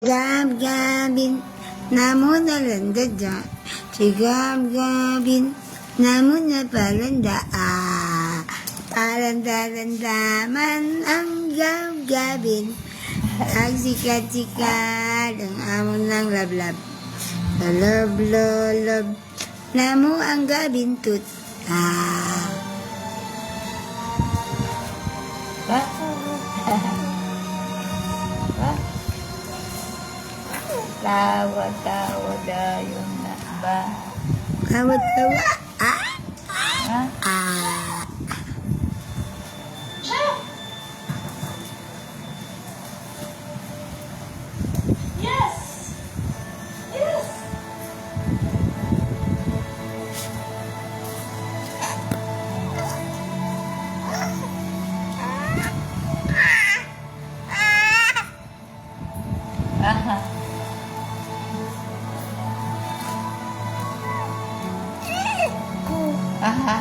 Gab-gabin, namun nalandadya. Si gab-gabin, namun napalanda. Palanda-landaman ang gab-gabin. Ang sikat-sikat, ang amon ng lablab. Lalob-lolob, namo ang gabintut. Tawa-tawa dayon na ba? Tawa-tawa. Ha? Yes! Yes! Aha. Aha.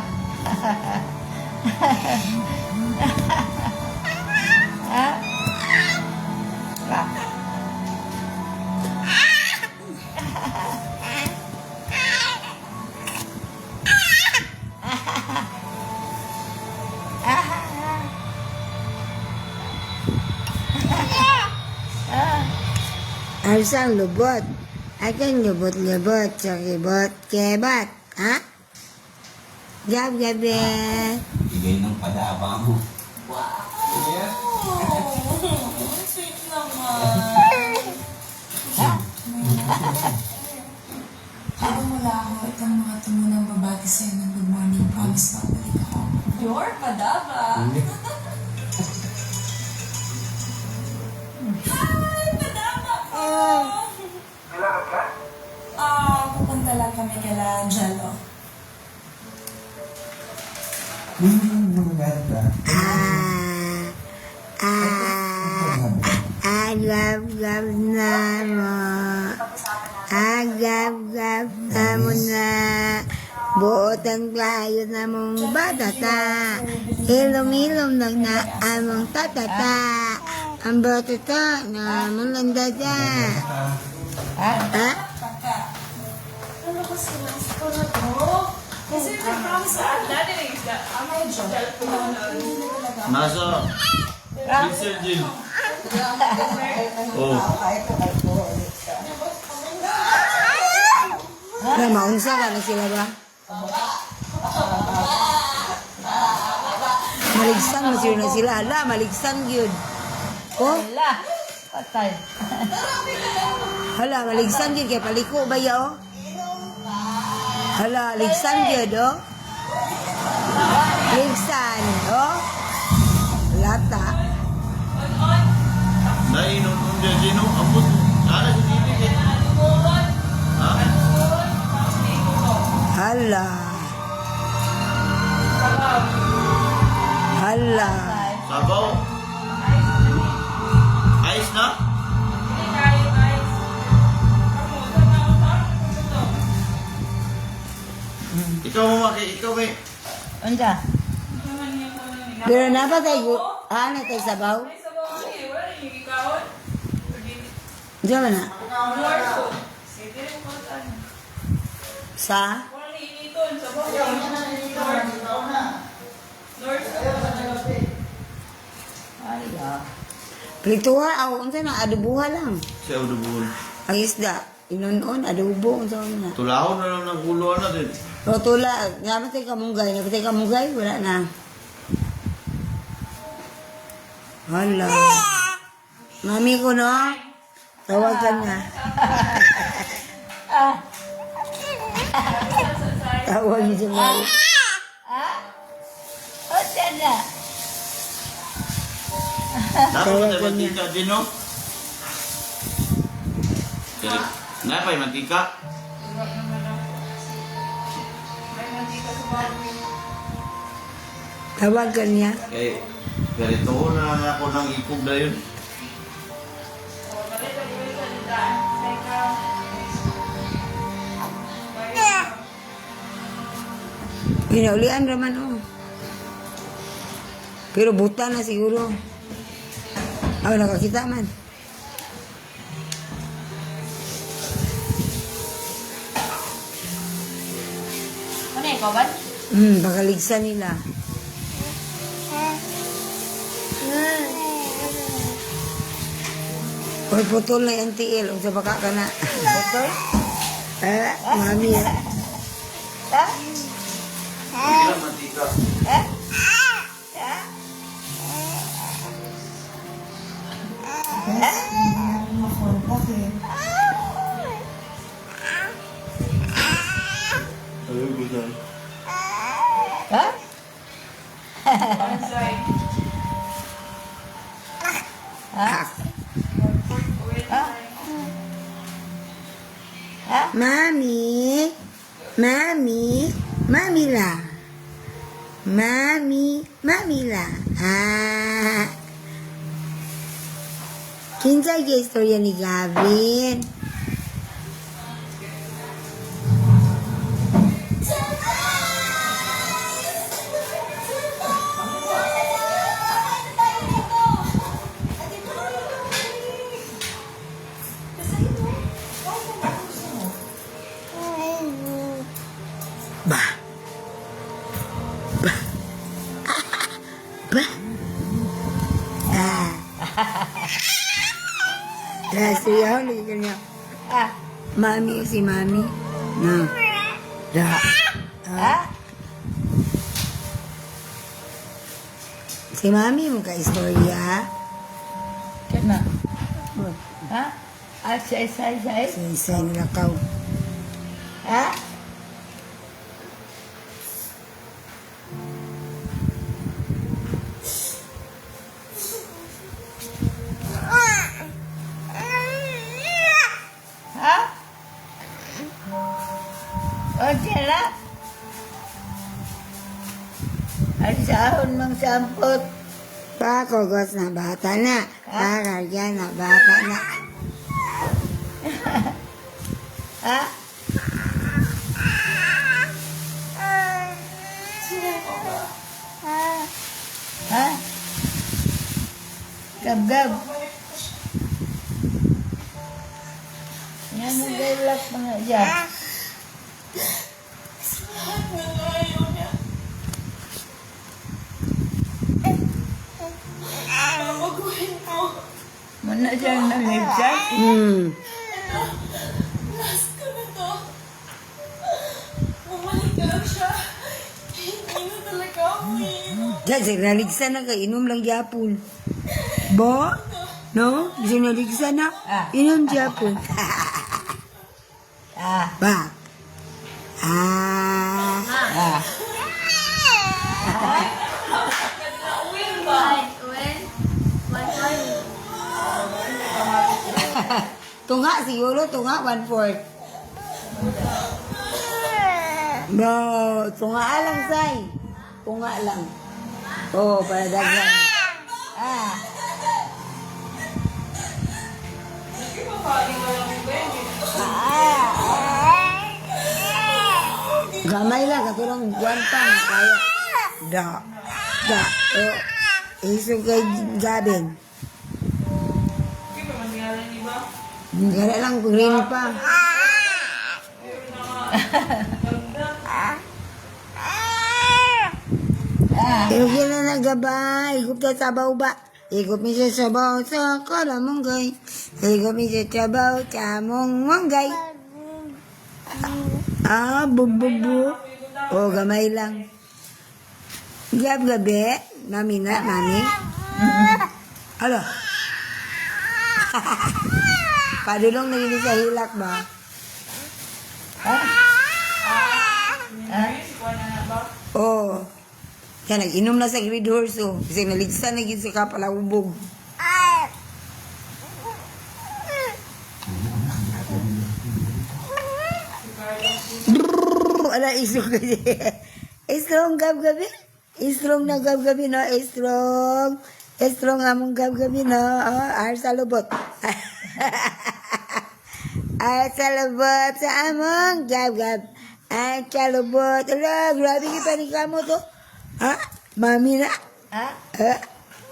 Arsang lubot. Akan lubot-lubot sa kibot-kebot. Ha? Gab-gabi. Bigay ng padaba mo. Sweet naman. Habang wala ako, itong mga tumunang babati sa'yo ng good morning. Promise na balik ako. Your padaba. Hi, padaba ko! Pupunta lang kami kala Jello. Agab-gab na mo. Agab-gab na mo na. Buot ang klayo na mong batata. Ilom-ilom na among tatata. Ang batata na mong landada. Ha? Ano ko sila? Ito na to. Kasi promise sa akin. Amay job. Nasa Mr. Jill. Oh. Maunsa ka na sila ba? Maligsan mo sila na sila. Hala, maligsan yun. Oh, Wala. Patay. hala, maligsan yun. Kaya paliko ba yaw? Hala, ligsan yun, oh. Ligsan, oh. Lata. Nainom kong Jajino. Ambot. Nara sa tibig. Ha? Hala. Hala. Sabaw. Ice na? Ikaw mo ikaw eh. Unda. Pero napa tayo, ano tayo sabaw? Diyan ba na? Sa? Ala. Prituha, aw, unsa na, adobuha lang. Siya udubuhon. Ang isda, inunon, adobo, unsa na. Tulahon na lang ng ulo natin. Rotula, namatay kamunggay, namatay kamunggay, wala na. Hala. Mami ko, no? Tawagan na. Tawag niyo si Mami. O, siya na. Dapat mo tayo mantika, Jino. Napay mantika. Tawagan niya. Eh, ganito na lang ako ng ikog na yun. Pinaulian raman, oh. Pero buta na siguro. Nakakita man. pa ba? Pakaligsan nila. Or putol na yung tiil. O sa baka ka na. Putol? Mami. Ha? Hindi mantika. Ha? Ha? Ayun, gusto. Ha? One side. Ha? Ha? Ha? Mami. Mami. Mami la. Mami. Mami la. Kinsay ka istorya ni Gavin? Ba. Ba. Ba. Siya, lagi ka niya. Ha? Mami, si Mami. Na. Da. Ha? Si Mami mo ka istorya. Kana? Ha? At sa isa. Sa isa nilakaw. Ha? Ha? Okay na? Ay sahon mang sampot. Pakogos na bata na. Pakarya na bata na. Ha? Ha? Gab-gab. Yan ang galak mga dyan. Lahat na ayaw niya. Babaguhin ko. Muna siyang nalipsat. Last ko na to. Bumalik na lang siya. Hindi na talaga ako iinom. Diyan, signaligsan na ka. Inom lang yapon. Bo? No? Signaligsan na. Inom yapon. Ah. Ba? Ah. Tunga siguro, tunga 1/4. Bo, tunga lang, say. Tunga lang. Oh, para dagdag. Ah. Gamay lang, katulong guwanta na kaya. Da. Da. Oh. Iso kay Gabin. Hindi pa mangyari, di ba? Gala lang, green pa. Ilugin na nagabay. Igup na sabaw ba? Igup mi sa sabaw sa kalamunggay. Igup mi sa sabaw sa munggay. Bububu. O, gamay lang. Gab-gabi. Mami na, mami. Alo. Padulong nagiging sa hilak ba? Ha? Ha? Oo. Kaya nag-inom na sa grid horse, oh. Kasi naligsan na gid sa kapalawubog. Ala, istrong kasi. Istrong gab-gabi. Istrong na gab-gabi, no? Istrong. Istrong among gab-gabi, no? Oh, ar sa lubot. Ar sa lubot sa among gab-gab. Ar sa lubot. Ala, grabe ki pa ni kamo to. Ha? Mami na. Ha? Ha?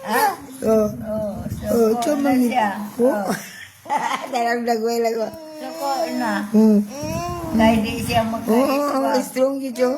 Ha? Oh. Oh, Oh, suko na chumang. siya. Oh. Dalang lagway Suko na. Hmm. Kaya di siya Oo, makaiswa. strong yun, Jo.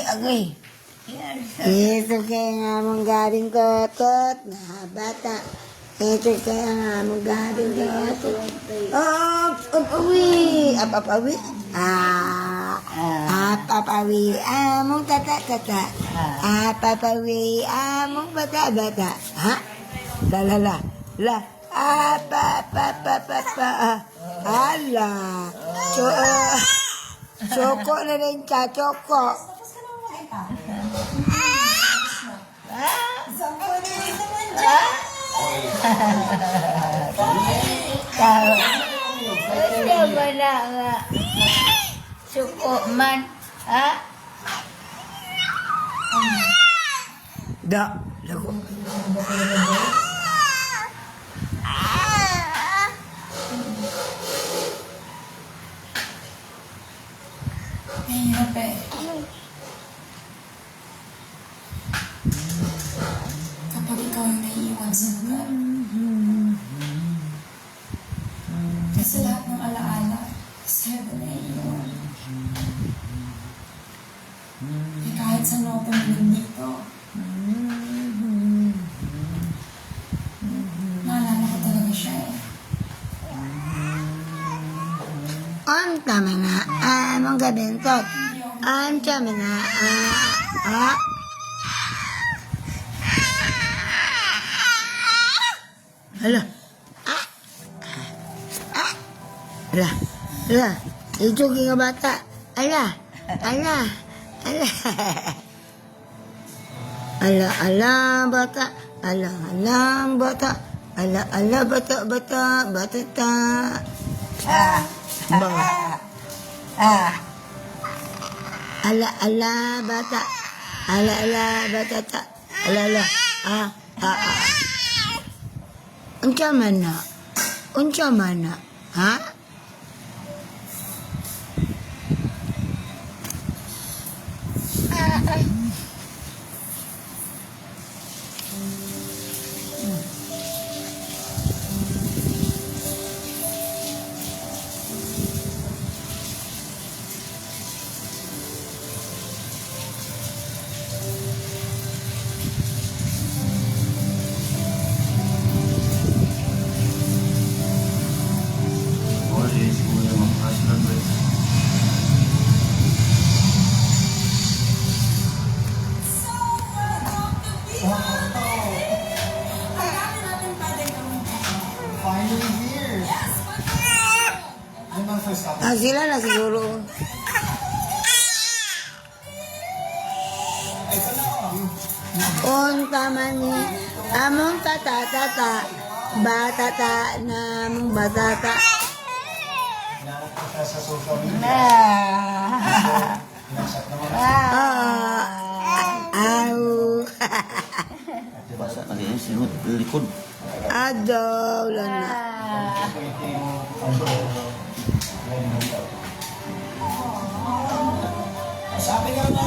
agay. Yan sa Ito kaya nga mong galing kotot na bata. Ito kaya nga mong galing kotot. Apawi! Apawi? Apawi among tata-tata. Apawi among bata-bata. Ha? La. Ala. Choco na rin ka, choco. Tapos ka naman mag-ipa. tao. Gusto mo na nga. Suko man. Ha? Da. Lago. Mahirap eh. Kapag ikaw yung naiiwan sa lugar. Kasi lahat ng alaala, sa'yo ba naiiwan? Eh kahit saan ako tumingin dito, naalala ko talaga siya eh. Ang tama na, among gabintot. Ang tama na, Hala. Hala. Ito ka bata. Ala. Ala, bata. Ala, bata. Ala, bata. Ba. Ala, bata. Ala, bata. Ala. Unsa man na? Ha? Boleh, semua menghasrat baik. Ang dami natin pwedeng gawin. Finally here. Yun ang first up. Sila na siguro. Unta man ni among tata. Batata namong batata. Hinahanap ko siya sa social media. Ah. Hinasat naman. Aw. Basa lagi yang sinut likod. Adaw lang na. Sabi nga na